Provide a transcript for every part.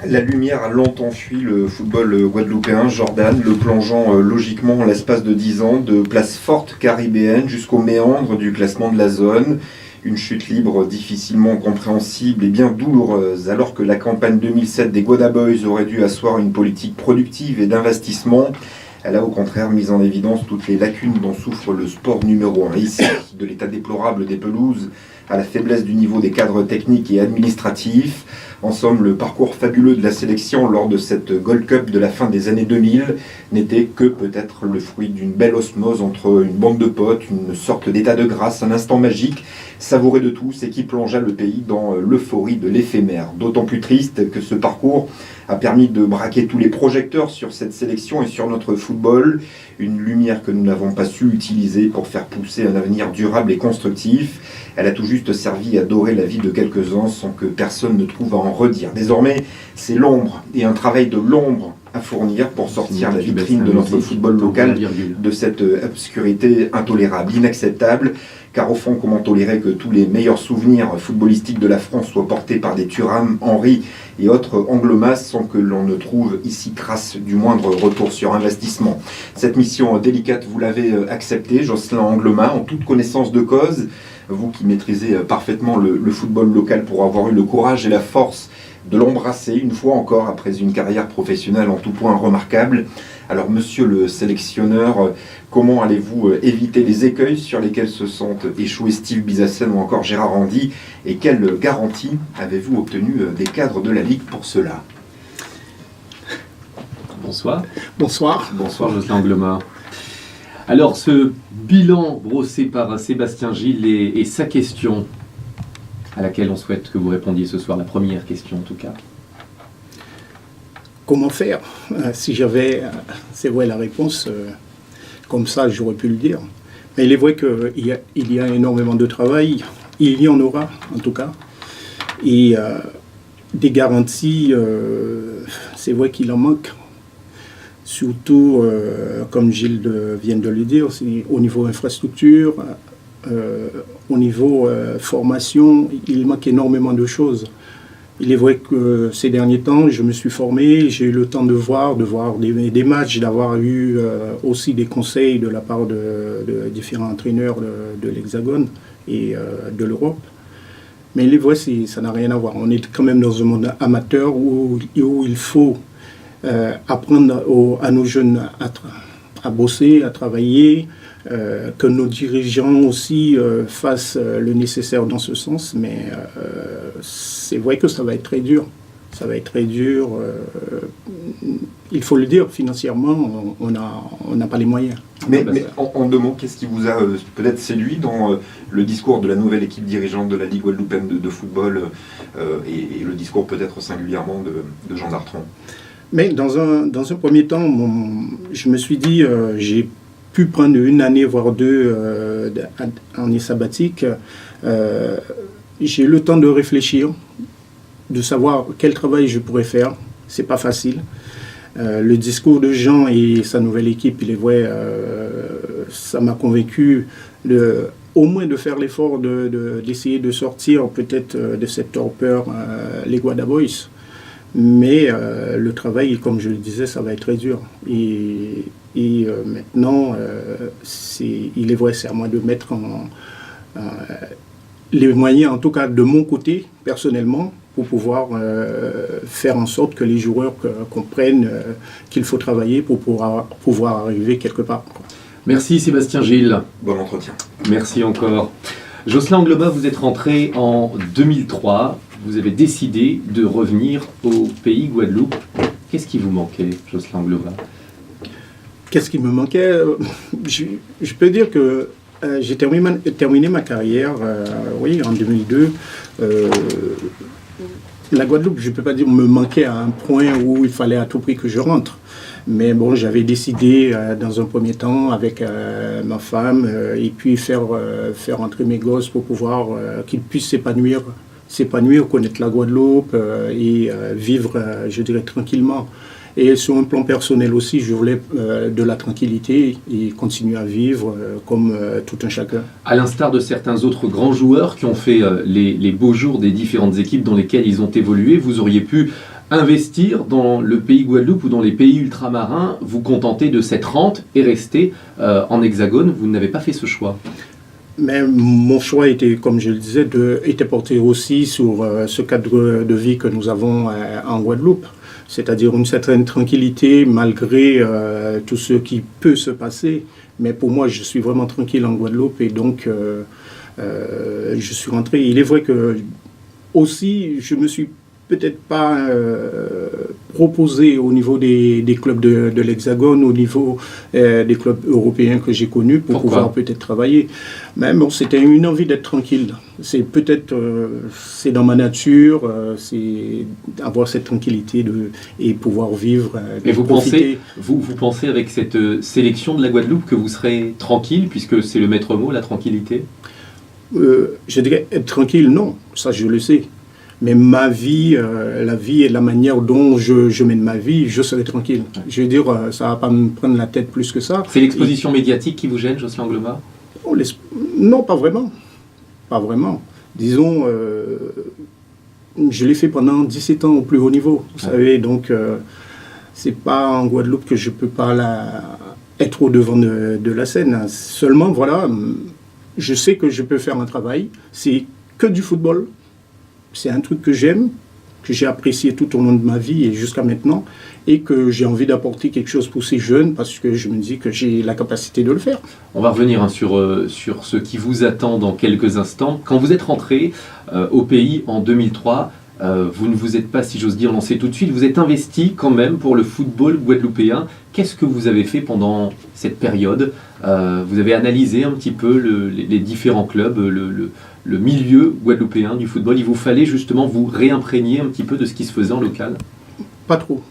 La lumière a longtemps fui le football guadeloupéen, Jordan, le plongeant logiquement en l'espace de 10 ans de place forte caribéenne jusqu'au méandre du classement de la zone. Une chute libre difficilement compréhensible et bien douloureuse, alors que la campagne 2007 des Guada Boys aurait dû asseoir une politique productive et d'investissement. Elle a au contraire mis en évidence toutes les lacunes dont souffre le sport numéro 1 ici, de l'état déplorable des pelouses à la faiblesse du niveau des cadres techniques et administratifs. En somme, le parcours fabuleux de la sélection lors de cette Gold Cup de la fin des années 2000 n'était que peut-être le fruit d'une belle osmose entre une bande de potes, une sorte d'état de grâce, un instant magique, savouré de tous et qui plongea le pays dans l'euphorie de l'éphémère. D'autant plus triste que ce parcours a permis de braquer tous les projecteurs sur cette sélection et sur notre football, une lumière que nous n'avons pas su utiliser pour faire pousser un avenir durable et constructif. Elle a tout juste servi à dorer la vie de quelques-uns sans que personne ne trouve à en redire. Désormais, c'est l'ombre et un travail de l'ombre à fournir pour sortir la vitrine de notre football local de cette obscurité intolérable, inacceptable. Car au fond, comment tolérer que tous les meilleurs souvenirs footballistiques de la France soient portés par des Thuram, Henry et autres anglomas sans que l'on ne trouve ici trace du moindre retour sur investissement. Cette mission délicate, vous l'avez acceptée, Jocelyn Angloma, en toute connaissance de cause. Vous qui maîtrisez parfaitement le football local pour avoir eu le courage et la force de l'embrasser une fois encore après une carrière professionnelle en tout point remarquable. Alors monsieur le sélectionneur, comment allez-vous éviter les écueils sur lesquels se sont échoués Steve Bizassen ou encore Gérard Handy, et quelle garantie avez-vous obtenu des cadres de la Ligue pour cela? Bonsoir. Bonsoir. Bonsoir Jocelyn Angloma. Alors ce bilan brossé par Sébastien Gilles et sa question à laquelle on souhaite que vous répondiez ce soir, la première question en tout cas. Comment faire? Si j'avais, c'est vrai, la réponse, comme ça j'aurais pu le dire. Mais il est vrai qu'il y a énormément de travail, il y en aura en tout cas. Et des garanties, c'est vrai qu'il en manque. Surtout, comme Gilles vient de le dire, au niveau infrastructure, au niveau formation, il manque énormément de choses. Il est vrai que ces derniers temps, je me suis formé, j'ai eu le temps de voir des matchs, d'avoir eu aussi des conseils de la part de différents entraîneurs de l'Hexagone et de l'Europe. Mais il est vrai que ça n'a rien à voir. On est quand même dans un monde amateur où il faut apprendre à nos jeunes à bosser, à travailler, que nos dirigeants aussi fassent le nécessaire dans ce sens, mais c'est vrai que ça va être très dur. Ça va être très dur. Il faut le dire, financièrement, on n'a pas les moyens. Mais en deux mots, qu'est-ce qui vous a peut-être séduit dans le discours de la nouvelle équipe dirigeante de la Ligue guadeloupéenne de football et le discours peut-être singulièrement de Jean Dartron? Mais dans un premier temps, je me suis dit, j'ai pu prendre une année, voire deux, en année sabbatique. J'ai eu le temps de réfléchir, de savoir quel travail je pourrais faire. C'est pas facile. Le discours de Jean et sa nouvelle équipe, il est vrai, ça m'a convaincu au moins de faire l'effort d'essayer de sortir peut-être de cette torpeur les Guada Boys. Mais le travail, comme je le disais, ça va être très dur. Et maintenant, il est vrai, c'est à moi de mettre les moyens, en tout cas de mon côté, personnellement, pour pouvoir faire en sorte que les joueurs comprennent qu'il faut travailler pour pouvoir arriver quelque part. Merci Sébastien Gilles. Bon entretien. Merci encore. Jocelyn Angloma, vous êtes rentré en 2003. Vous avez décidé de revenir au pays Guadeloupe. Qu'est-ce qui vous manquait, Jocelyn Angloma? Qu'est-ce qui me manquait? Je peux dire que j'ai terminé ma carrière en 2002. La Guadeloupe, je ne peux pas dire me manquait à un point où il fallait à tout prix que je rentre. Mais bon, j'avais décidé dans un premier temps avec ma femme et puis faire entrer mes gosses pour pouvoir qu'ils puissent s'épanouir, connaître la Guadeloupe et vivre, je dirais, tranquillement. Et sur un plan personnel aussi, je voulais de la tranquillité et continuer à vivre comme tout un chacun. À l'instar de certains autres grands joueurs qui ont fait les beaux jours des différentes équipes dans lesquelles ils ont évolué, vous auriez pu investir dans le pays Guadeloupe ou dans les pays ultramarins, vous contentez de cette rente et rester en hexagone. Vous n'avez pas fait ce choix. Mais mon choix était, comme je le disais, était porté aussi sur ce cadre de vie que nous avons en Guadeloupe. C'est-à-dire une certaine tranquillité malgré tout ce qui peut se passer. Mais pour moi, je suis vraiment tranquille en Guadeloupe et donc je suis rentré. Il est vrai que aussi, je me suis peut-être pas proposé au niveau des clubs de l'Hexagone, au niveau des clubs européens que j'ai connus pour pouvoir peut-être travailler. Mais bon, c'était une envie d'être tranquille. C'est peut-être, c'est dans ma nature, c'est avoir cette tranquillité et pouvoir vivre. Et vous pensez avec cette sélection de la Guadeloupe que vous serez tranquille, puisque c'est le maître mot, la tranquillité? Je dirais être tranquille, non, ça je le sais. Mais ma vie, la vie et la manière dont je mène ma vie, je serai tranquille. Je veux dire, ça ne va pas me prendre la tête plus que ça. C'est l'exposition médiatique qui vous gêne, Jocelyn Angloma? Non, pas vraiment. Pas vraiment. Disons, je l'ai fait pendant 17 ans au plus haut niveau. Vous savez, donc, c'est pas en Guadeloupe que je peux pas être au devant de la scène. Seulement, voilà, je sais que je peux faire un travail. C'est que du football. C'est un truc que j'aime, que j'ai apprécié tout au long de ma vie et jusqu'à maintenant, et que j'ai envie d'apporter quelque chose pour ces jeunes parce que je me dis que j'ai la capacité de le faire. On va revenir sur ce qui vous attend dans quelques instants. Quand vous êtes rentré au pays en 2003, vous ne vous êtes pas, si j'ose dire, lancé tout de suite. Vous êtes investi quand même pour le football guadeloupéen. Qu'est-ce que vous avez fait pendant cette période? Vous avez analysé un petit peu les différents clubs, le milieu guadeloupéen du football. Il vous fallait justement vous réimprégner un petit peu de ce qui se faisait en local? Pas trop.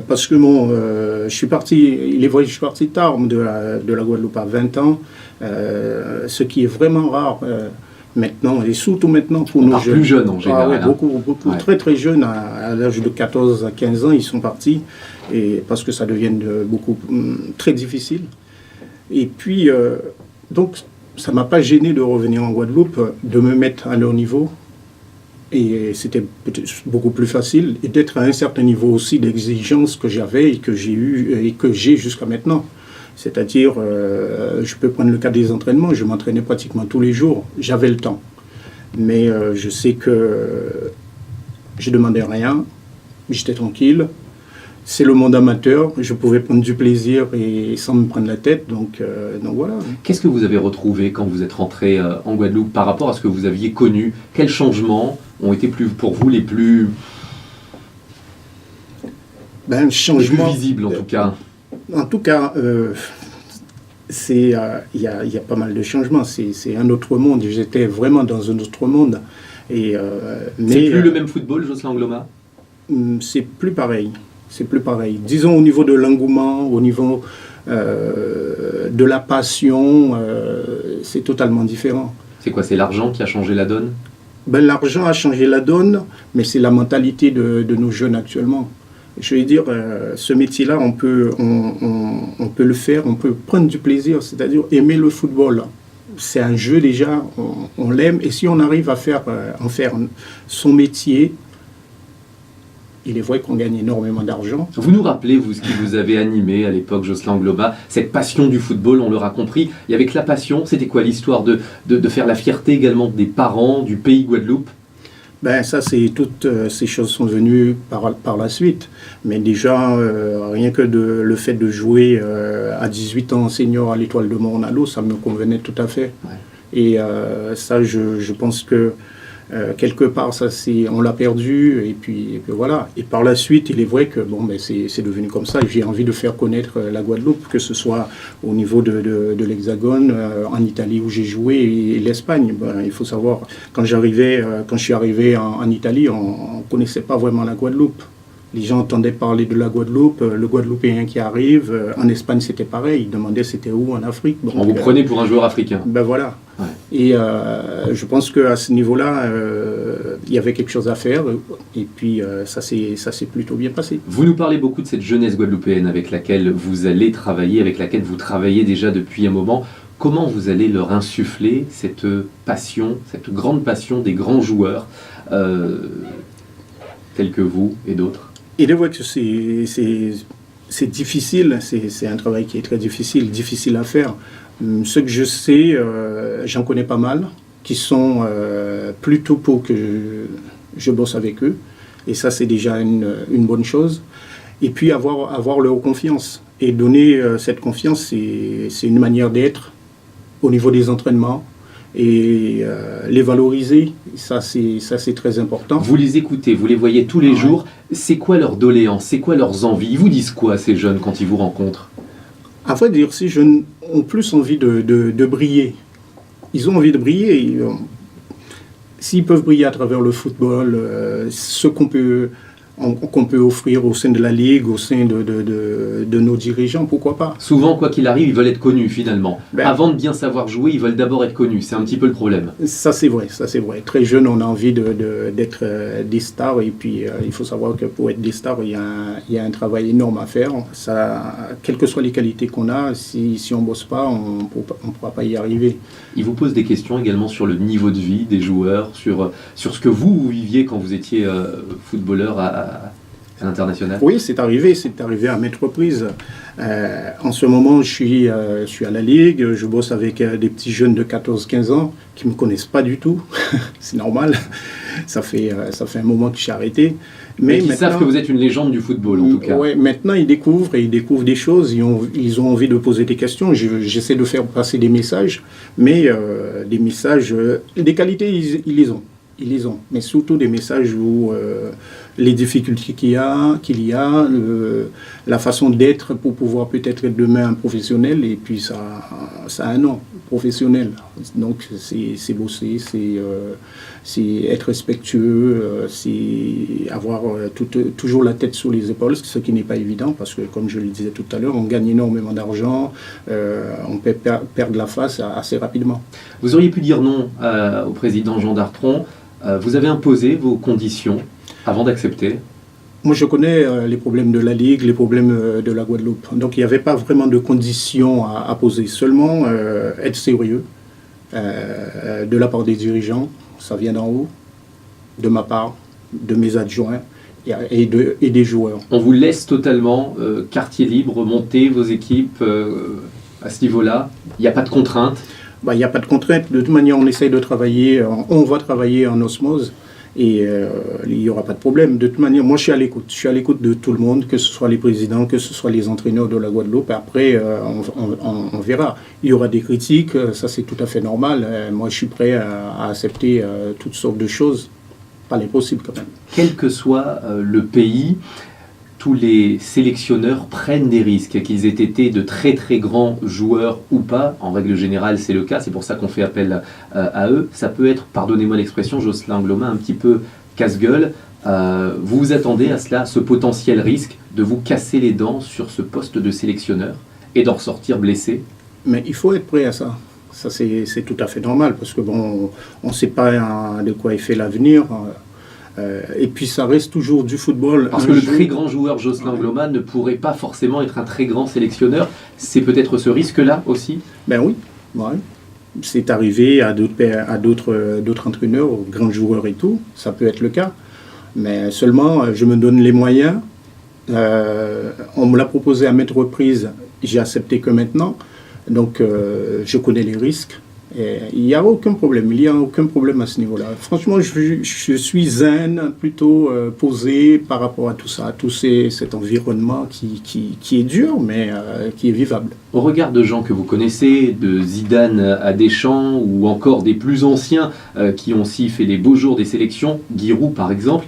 Parce que je suis parti, il est vrai que je suis parti tard de la Guadeloupe à 20 ans, ce qui est vraiment rare maintenant, et surtout maintenant pour nos jeunes. Plus jeunes en général. Beaucoup, ouais. Très très jeunes, à l'âge de 14 à 15 ans, ils sont partis, et parce que ça devient très difficile. Et puis, donc, ça ne m'a pas gêné de revenir en Guadeloupe, de me mettre à leur niveau. Et c'était peut-être beaucoup plus facile. Et d'être à un certain niveau aussi d'exigence que j'avais et que j'ai eu et que j'ai jusqu'à maintenant. C'est-à-dire, je peux prendre le cas des entraînements. Je m'entraînais pratiquement tous les jours. J'avais le temps. Mais je sais que je ne demandais rien. J'étais tranquille. C'est le monde amateur, je pouvais prendre du plaisir et sans me prendre la tête, donc voilà. Qu'est-ce que vous avez retrouvé quand vous êtes rentré en Guadeloupe par rapport à ce que vous aviez connu? Quels changements ont été pour vous les plus visibles en tout cas? En tout cas, il y a pas mal de changements, c'est un autre monde, j'étais vraiment dans un autre monde. C'est plus le même football, Jocelyn Angloma? C'est plus pareil. C'est plus pareil. Disons au niveau de l'engouement, au niveau de la passion, c'est totalement différent. C'est quoi? C'est l'argent qui a changé la donne? L'argent a changé la donne, mais c'est la mentalité de nos jeunes actuellement. Je veux dire, ce métier-là, on peut le faire, on peut prendre du plaisir, c'est-à-dire aimer le football. C'est un jeu déjà, on l'aime, et si on arrive à en faire son métier, il est vrai qu'on gagne énormément d'argent. Vous nous rappelez, vous, ce qui vous avait animé à l'époque, Jocelyn Angloma, cette passion du football, on l'aura compris. Il y avait que la passion, c'était quoi l'histoire de faire la fierté également des parents, du pays Guadeloupe? Ça, toutes ces choses sont venues par la suite. Mais déjà, rien que le fait de jouer à 18 ans senior à l'Étoile de Morne-à-l'eau, ça me convenait tout à fait. Ouais. Et ça, je pense que quelque part, on l'a perdu, et puis voilà. Et par la suite, il est vrai que c'est devenu comme ça. J'ai envie de faire connaître la Guadeloupe, que ce soit au niveau de l'Hexagone, en Italie où j'ai joué, et l'Espagne. Il faut savoir, quand je suis arrivé en Italie, on ne connaissait pas vraiment la Guadeloupe. Les gens entendaient parler de la Guadeloupe, le Guadeloupéen qui arrive. En Espagne, c'était pareil. Ils demandaient c'était où en Afrique. Donc, on vous prenait pour un joueur africain. Voilà. Ouais. Et je pense qu'à ce niveau-là, il y avait quelque chose à faire. Et puis, ça s'est plutôt bien passé. Vous nous parlez beaucoup de cette jeunesse guadeloupéenne avec laquelle vous allez travailler, avec laquelle vous travaillez déjà depuis un moment. Comment vous allez leur insuffler cette passion, cette grande passion des grands joueurs tels que vous et d'autres? Il est vrai que c'est difficile, c'est un travail qui est très difficile à faire. Ce que je sais, j'en connais pas mal, qui sont plutôt pour que je bosse avec eux. Et ça, c'est déjà une bonne chose. Et puis avoir leur confiance. Et donner cette confiance, c'est une manière d'être au niveau des entraînements. Et les valoriser, ça c'est très important. Vous les écoutez, vous les voyez tous les jours. C'est quoi leurs doléances? C'est quoi leurs envies? Ils vous disent quoi, ces jeunes, quand ils vous rencontrent? À vrai dire, ces jeunes ont plus envie de briller. Ils ont envie de briller. S'ils peuvent briller à travers le football, ce qu'on peut offrir au sein de la Ligue, au sein de nos dirigeants, pourquoi pas? Souvent, quoi qu'il arrive, ils veulent être connus finalement. Avant de bien savoir jouer, ils veulent d'abord être connus. C'est un petit peu le problème. Ça c'est vrai. Très jeune, on a envie d'être des stars. Et puis, il faut savoir que pour être des stars, il y a un travail énorme à faire. Ça, quelles que soient les qualités qu'on a, si on ne bosse pas, on ne pourra pas y arriver. Ils vous posent des questions également sur le niveau de vie des joueurs, sur ce que vous viviez quand vous étiez footballeur à l'international. Oui, c'est arrivé à maintes reprises. En ce moment, je suis à la Ligue, je bosse avec des petits jeunes de 14-15 ans qui ne me connaissent pas du tout. C'est normal, ça fait un moment que je suis arrêté. Mais qui savent que vous êtes une légende du football, en tout cas. Oui, maintenant ils découvrent des choses, ils ont envie de poser des questions. J'essaie de faire passer des messages, mais des messages, des qualités, ils les ont. Mais surtout des messages où les difficultés qu'il y a, la façon d'être pour pouvoir peut-être être demain un professionnel, et puis ça a un nom, professionnel. Donc c'est bosser, c'est être respectueux, c'est avoir toujours la tête sur les épaules, ce qui n'est pas évident, parce que comme je le disais tout à l'heure, on gagne énormément d'argent, on peut perdre la face assez rapidement. Vous auriez pu dire non au président Jean Dartron. Vous avez imposé vos conditions avant d'accepter? Moi, je connais les problèmes de la Ligue, les problèmes de la Guadeloupe. Donc, il n'y avait pas vraiment de conditions à poser. Seulement, être sérieux de la part des dirigeants, ça vient d'en haut, de ma part, de mes adjoints et des joueurs. On vous laisse totalement quartier libre, monter vos équipes à ce niveau-là? Il n'y a pas de contraintes? Il n'y a pas de contrainte. De toute manière, on essaye de travailler, on va travailler en osmose et il n'y aura pas de problème. De toute manière, moi, je suis à l'écoute. Je suis à l'écoute de tout le monde, que ce soit les présidents, que ce soit les entraîneurs de la Guadeloupe. Après, on verra. Il y aura des critiques, ça c'est tout à fait normal. Moi, je suis prêt à accepter toutes sortes de choses. Pas l'impossible quand même. Quel que soit le pays, tous les sélectionneurs prennent des risques, qu'ils aient été de très très grands joueurs ou pas. En règle générale, c'est le cas, c'est pour ça qu'on fait appel à eux. Ça peut être, pardonnez-moi l'expression, Jocelyn Gloma, un petit peu casse-gueule. Vous vous attendez à cela, ce potentiel risque de vous casser les dents sur ce poste de sélectionneur et d'en ressortir blessé? Mais il faut être prêt à ça. Ça, c'est tout à fait normal, parce que bon, on ne sait pas de quoi est fait l'avenir. Et puis ça reste toujours du football. Parce que le très grand joueur Jocelyn Gloma ne pourrait pas forcément être un très grand sélectionneur. C'est peut-être ce risque-là aussi? Ben oui, ouais. C'est arrivé à d'autres entraîneurs, grands joueurs et tout. Ça peut être le cas. Mais seulement, je me donne les moyens. On me l'a proposé à maintes reprises. J'ai accepté que maintenant. Donc, je connais les risques. Et il n'y a aucun problème. Il n'y a aucun problème à ce niveau-là. Franchement, je suis zen, plutôt posé par rapport à tout ça, à tout cet environnement qui est dur, mais qui est vivable. Au regard de gens que vous connaissez, de Zidane à Deschamps, ou encore des plus anciens qui ont aussi fait les beaux jours des sélections, Giroud par exemple,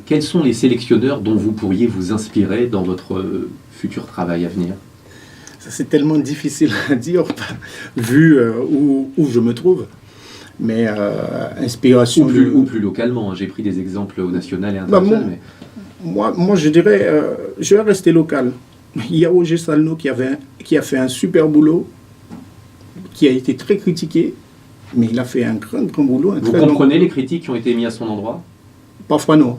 quels sont les sélectionneurs dont vous pourriez vous inspirer dans votre futur travail à venir? Ça, c'est tellement difficile à dire, vu où je me trouve. Mais inspiration... Ou plus localement. J'ai pris des exemples au national et international. Moi, je dirais, je vais rester local. Il y a Roger Salno qui a fait un super boulot, qui a été très critiqué, mais il a fait un grand boulot. Vous comprenez les critiques qui ont été mises à son endroit? Parfois non.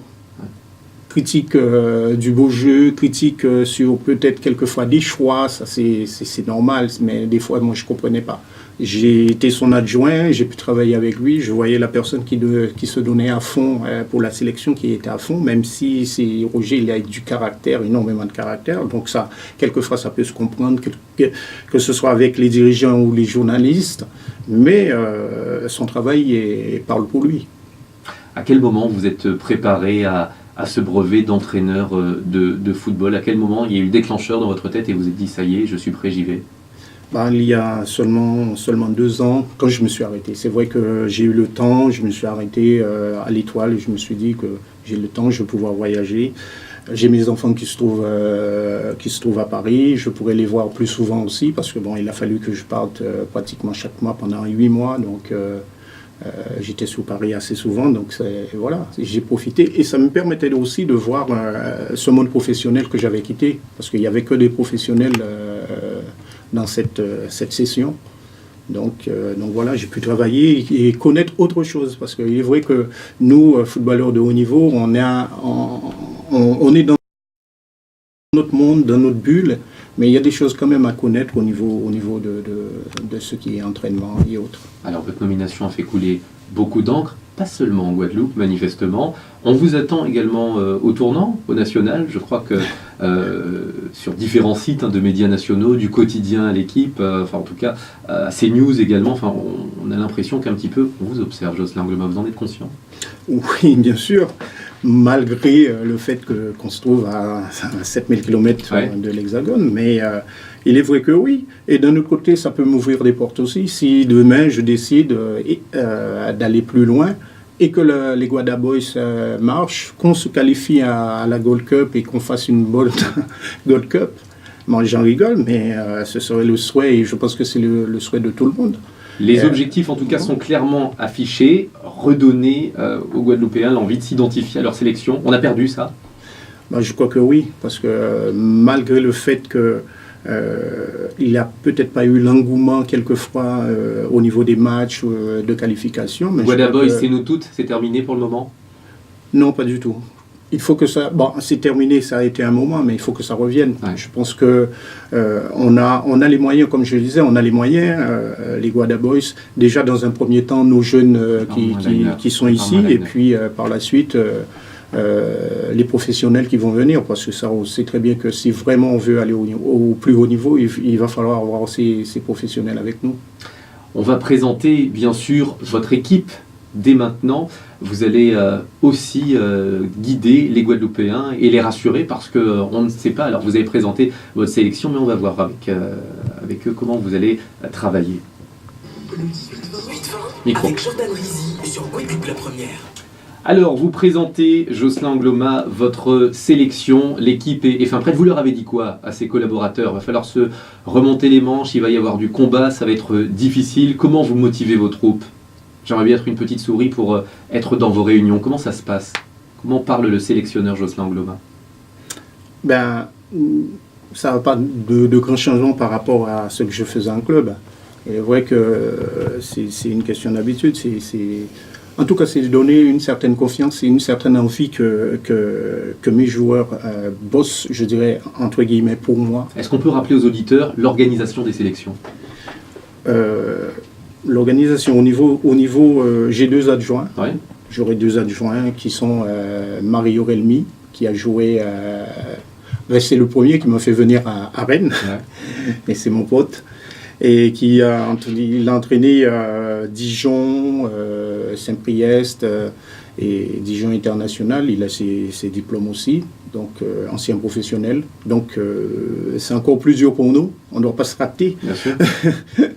Critique du beau jeu, critique sur peut-être quelquefois des choix, ça c'est normal, mais des fois moi je ne comprenais pas. J'ai été son adjoint, j'ai pu travailler avec lui, je voyais la personne qui se donnait à fond pour la sélection, qui était à fond, même si Roger, il a du caractère, énormément de caractère, donc ça, quelquefois ça peut se comprendre que ce soit avec les dirigeants ou les journalistes, mais son travail parle pour lui. À quel moment vous êtes préparé à ce brevet d'entraîneur de football? À quel moment il y a eu le déclencheur dans votre tête et vous vous êtes dit ça y est, je suis prêt, j'y vais? Il y a seulement 2 ans, quand je me suis arrêté. C'est vrai que j'ai eu le temps, je me suis arrêté à l'Étoile et je me suis dit que j'ai le temps, je vais pouvoir voyager. J'ai mes enfants qui se trouvent à Paris, je pourrais les voir plus souvent aussi parce que il a fallu que je parte pratiquement chaque mois pendant 8 mois, donc j'étais sous Paris assez souvent, donc voilà, j'ai profité et ça me permettait aussi de voir ce monde professionnel que j'avais quitté parce qu'il n'y avait que des professionnels dans cette session. Donc voilà, j'ai pu travailler et connaître autre chose parce qu'il est vrai que nous, footballeurs de haut niveau, on est dans notre monde, dans notre bulle, mais il y a des choses quand même à connaître au niveau de ce qui est entraînement et autres. Alors votre nomination a fait couler beaucoup d'encre, pas seulement en Guadeloupe, manifestement. On vous attend également au tournant, au national. Je crois que sur différents sites de médias nationaux, du quotidien à l'équipe, en tout cas à CNews également, on a l'impression qu'un petit peu on vous observe, Jocelyn Gloma, vous en êtes conscient? Oui, bien sûr, malgré le fait qu'on se trouve à 7000 km de l'Hexagone, mais il est vrai que oui. Et d'un autre côté, ça peut m'ouvrir des portes aussi. Si demain je décide d'aller plus loin et que les Guada Boys marchent, qu'on se qualifie à la Gold Cup et qu'on fasse une bonne Gold Cup, j'en rigole, mais ce serait le souhait et je pense que c'est le souhait de tout le monde. Les objectifs, en tout cas, sont clairement affichés. Redonner aux Guadeloupéens l'envie de s'identifier à leur sélection. On a perdu ça? Je crois que oui, parce que malgré le fait que il n'a peut-être pas eu l'engouement quelquefois au niveau des matchs de qualification. Guada Boys, c'est nous toutes, c'est terminé pour le moment? Non, pas du tout. Il faut que ça... c'est terminé, ça a été un moment, mais il faut que ça revienne. Ouais. Je pense que on a les moyens, comme je le disais, on a les moyens, les Guada Boys. Déjà, dans un premier temps, nos jeunes qui sont ici, et puis par la suite, les professionnels qui vont venir, parce que ça, on sait très bien que si vraiment on veut aller au plus haut niveau, il va falloir avoir ces professionnels avec nous. On va présenter, bien sûr, votre équipe. Dès maintenant, vous allez aussi guider les Guadeloupéens et les rassurer parce qu'on ne sait pas. Alors, vous avez présenté votre sélection, mais on va voir avec eux comment vous allez travailler. Micro. Avec Jordan Rizzi sur Guadeloupe la première. Alors, vous présentez, Jocelyn Gloma, votre sélection, l'équipe est prête. Vous leur avez dit quoi à ces collaborateurs? Il va falloir se remonter les manches, il va y avoir du combat, ça va être difficile. Comment vous motivez vos troupes? J'aimerais bien être une petite souris pour être dans vos réunions. Comment ça se passe? Comment parle le sélectionneur Jocelyn Gloma? Ça n'a pas de grands changements par rapport à ce que je faisais en club. Il est vrai que c'est une question d'habitude. En tout cas, c'est de donner une certaine confiance et une certaine envie que mes joueurs bossent, je dirais, entre guillemets, pour moi. Est-ce qu'on peut rappeler aux auditeurs l'organisation des sélections? L'organisation au niveau j'ai 2 adjoints. Ouais. J'aurai 2 adjoints qui sont Mario Relmi, qui a joué. C'est le premier qui m'a fait venir à Rennes, ouais. Et c'est mon pote. Et il a entraîné Dijon, Saint-Priest et Dijon International. Il a ses diplômes aussi, donc ancien professionnel. Donc c'est encore plus dur pour nous. On ne doit pas se rater. Bien sûr.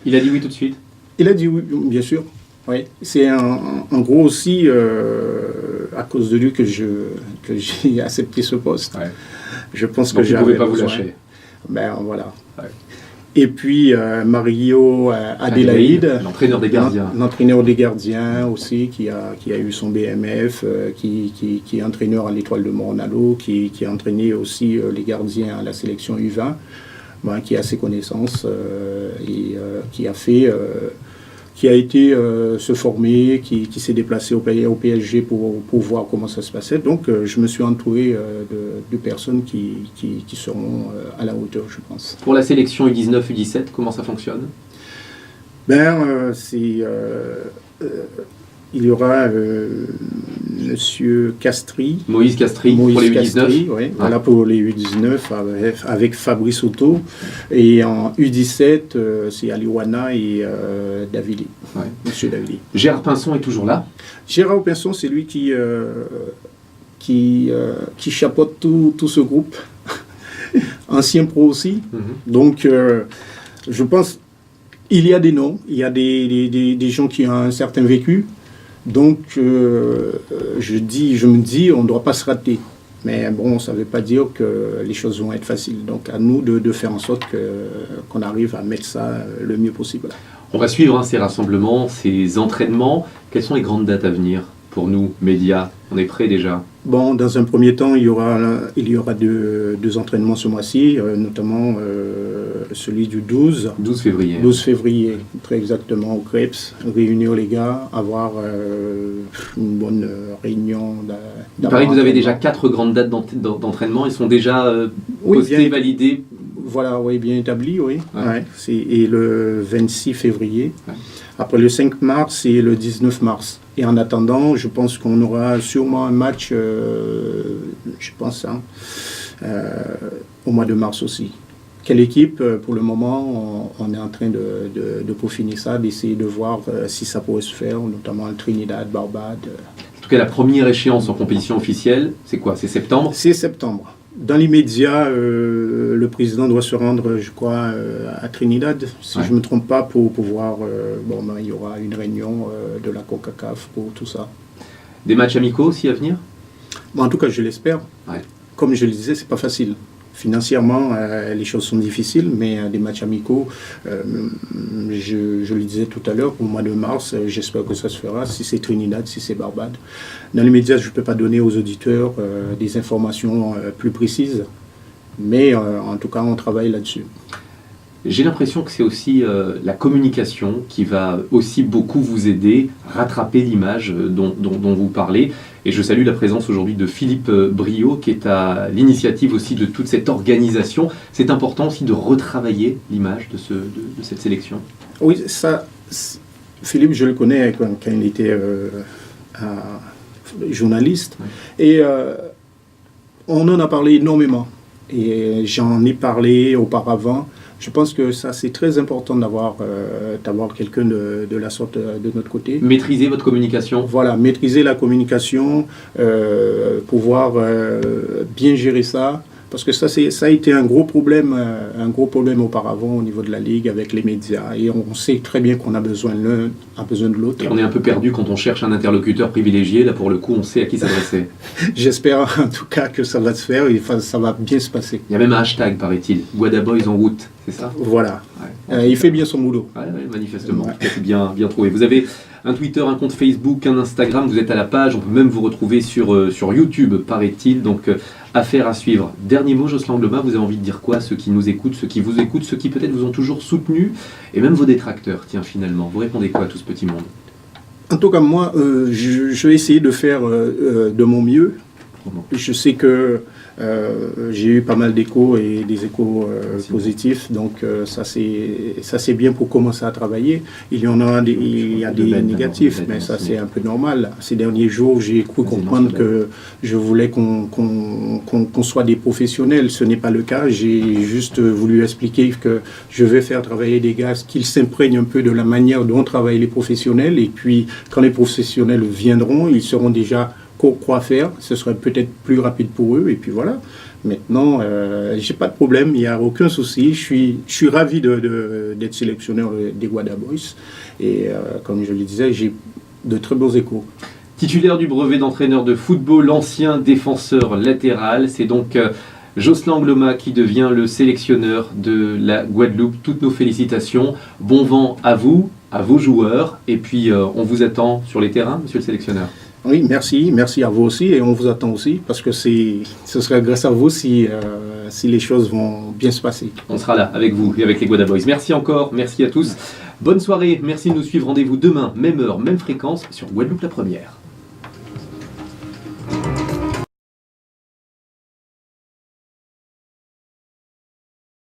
Il a dit oui tout de suite. Il a dit oui, bien sûr. Oui. C'est en gros aussi à cause de lui que j'ai accepté ce poste. Ouais. Je pense que vous ne pouvez pas vous lâcher. Voilà. Ouais. Et puis Mario Adélaïde, l'entraîneur des gardiens. L'entraîneur des gardiens aussi, qui a eu son BMF, qui est entraîneur à l'Étoile de Mornalo, qui a entraîné aussi les gardiens à la sélection U20. Qui a ses connaissances et qui a été se former, qui s'est déplacé au PSG pour voir comment ça se passait. Donc je me suis entouré de personnes qui seront à la hauteur, je pense. Pour la sélection U19, U17, comment ça fonctionne? Il y aura Monsieur Castries. Moïse Castries pour les U19. Castries, oui, voilà pour les U19 avec Fabrice Otto. Et en U17, c'est Aliwana et Davili. Ouais. Monsieur Davili. Gérard Pinson est toujours là. Gérard Pinson, c'est lui qui chapeaute tout ce groupe. Ancien pro aussi. Donc, je pense il y a des noms, il y a des gens qui ont un certain vécu. Donc, je me dis, on ne doit pas se rater. Mais bon, ça ne veut pas dire que les choses vont être faciles. Donc, à nous de faire en sorte qu'on arrive à mettre ça le mieux possible. On va suivre ces rassemblements, ces entraînements. Quelles sont les grandes dates à venir pour nous, médias? On est prêts déjà? Bon, dans un premier temps, il y aura deux entraînements ce mois-ci, notamment celui du 12 février. 12 février, très exactement, au Krebs. Réunir les gars, avoir une bonne réunion. Il paraît que vous avez déjà 4 grandes dates d'entraînement. Ils sont déjà postées, validées. Voilà, oui, bien établi, oui. Ouais. Ouais, et le 26 février. Ouais. Après le 5 mars et le 19 mars. Et en attendant, je pense qu'on aura sûrement un match, je pense, au mois de mars aussi. Quelle équipe? Pour le moment, on est en train de peaufiner ça, d'essayer de voir si ça pourrait se faire, notamment le Trinidad, Barbade. En tout cas, la première échéance en compétition officielle, c'est quoi? C'est septembre? C'est septembre. Dans l'immédiat, le président doit se rendre, je crois, à Trinidad, si je ne me trompe pas, pour pouvoir... il y aura une réunion de la CONCACAF pour tout ça. Des matchs amicaux aussi à venir? En tout cas, je l'espère. Ouais. Comme je le disais, c'est pas facile. Financièrement, les choses sont difficiles, mais des matchs amicaux, je le disais tout à l'heure, au mois de mars, j'espère que ça se fera, si c'est Trinidad, si c'est Barbade. Dans les médias, je ne peux pas donner aux auditeurs des informations plus précises, mais en tout cas, on travaille là-dessus. J'ai l'impression que c'est aussi la communication qui va aussi beaucoup vous aider à rattraper l'image dont vous parlez. Et je salue la présence aujourd'hui de Philippe Briot, qui est à l'initiative aussi de toute cette organisation. C'est important aussi de retravailler l'image de cette sélection. Oui, ça, Philippe, je le connais quand il était journaliste. Ouais. Et on en a parlé énormément. Et j'en ai parlé auparavant. Je pense que ça, c'est très important d'avoir quelqu'un de la sorte de notre côté. Maîtriser votre communication. Voilà, maîtriser la communication, pouvoir bien gérer ça. Parce que ça a été un gros problème auparavant au niveau de la Ligue avec les médias. Et on sait très bien qu'on a besoin de l'un, a besoin de l'autre. Et on est un peu perdu quand on cherche un interlocuteur privilégié. Là, pour le coup, on sait à qui s'adresser. J'espère en tout cas que ça va se faire et ça va bien se passer. Il y a même un hashtag, paraît-il. Guadaboys en route, c'est ça? Voilà. Ouais, il fait bien son boulot. Ouais, manifestement. Ouais. C'est bien trouvé. Vous avez un Twitter, un compte Facebook, un Instagram. Vous êtes à la page. On peut même vous retrouver sur YouTube, paraît-il. Donc, affaire à suivre. Dernier mot, Jocelyn Angloma, vous avez envie de dire quoi? Ceux qui nous écoutent, ceux qui vous écoutent, ceux qui peut-être vous ont toujours soutenu, et même vos détracteurs, tiens, finalement. Vous répondez quoi à tout ce petit monde? En tout cas, moi, je vais essayer de faire de mon mieux. Je sais que j'ai eu pas mal d'échos et des échos positifs, donc ça c'est bien pour commencer à travailler. Il y a des négatifs, mais ça c'est un peu normal. Ces derniers jours, j'ai cru comprendre que je voulais qu'on soit des professionnels. Ce n'est pas le cas. J'ai juste voulu expliquer que je vais faire travailler des gars, qu'ils s'imprègnent un peu de la manière dont travaillent les professionnels, et puis quand les professionnels viendront, ils seront déjà quoi faire, ce serait peut-être plus rapide pour eux, et puis voilà. Maintenant, j'ai pas de problème, il n'y a aucun souci, je suis ravi d'être sélectionneur des Guadaboys, et comme je le disais, j'ai de très beaux échos. Titulaire du brevet d'entraîneur de football, ancien défenseur latéral, c'est donc Jocelyn Angloma qui devient le sélectionneur de la Guadeloupe. Toutes nos félicitations, bon vent à vous, à vos joueurs, et puis on vous attend sur les terrains, monsieur le sélectionneur. Oui, merci à vous aussi, et on vous attend aussi, parce que ce serait grâce à vous si les choses vont bien se passer. On sera là avec vous et avec les Guadaboys. Merci encore, merci à tous. Bonne soirée, merci de nous suivre. Rendez-vous demain, même heure, même fréquence, sur Guadeloupe la Première.